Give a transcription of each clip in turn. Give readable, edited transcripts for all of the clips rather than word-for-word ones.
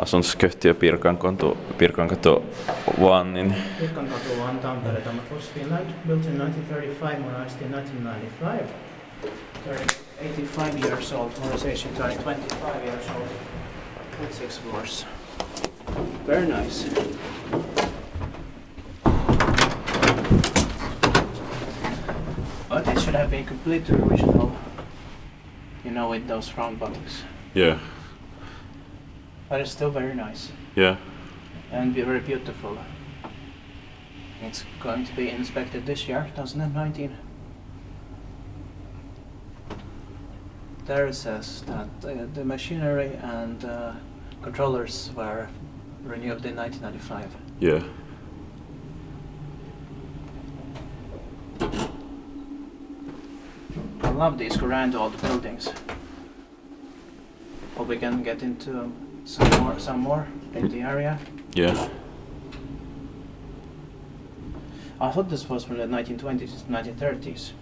Asunsköhtiö Pirkankatu 1. Pirkankatu 1, Tampere, Finland. Built in 1935, modernized in 1995. Turning 85 years old, modernization turning 25 years old. With 6 floors. Very nice. But it should have been completely original, you know, with those round buttons. Yeah. But it's still very nice. Yeah. And very beautiful. It's going to be inspected this year, 2019. There it says that the machinery and controllers were renewed in 1995. Yeah. I love these grand old buildings. Hope we can get into some more in the area. Yeah. I thought this was from the 1920s, 1930s.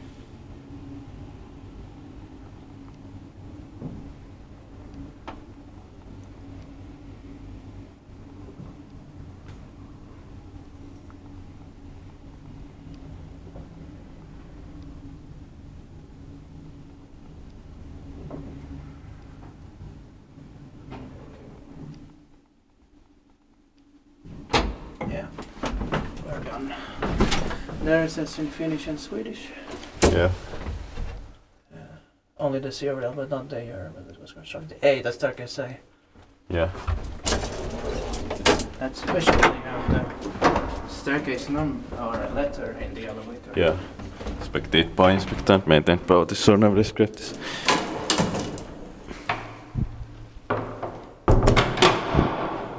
Yeah, we're done. There it says in Finnish and Swedish. Yeah. Only the serial, but not the year when it was constructed. Hey, that's staircase say. Yeah. That's especially when you have the staircase or a letter in the elevator. Yeah. Inspected by inspectant, maintained by the sort of descriptors.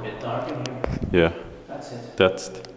Bit dark in here. Yeah. That's it. That's it.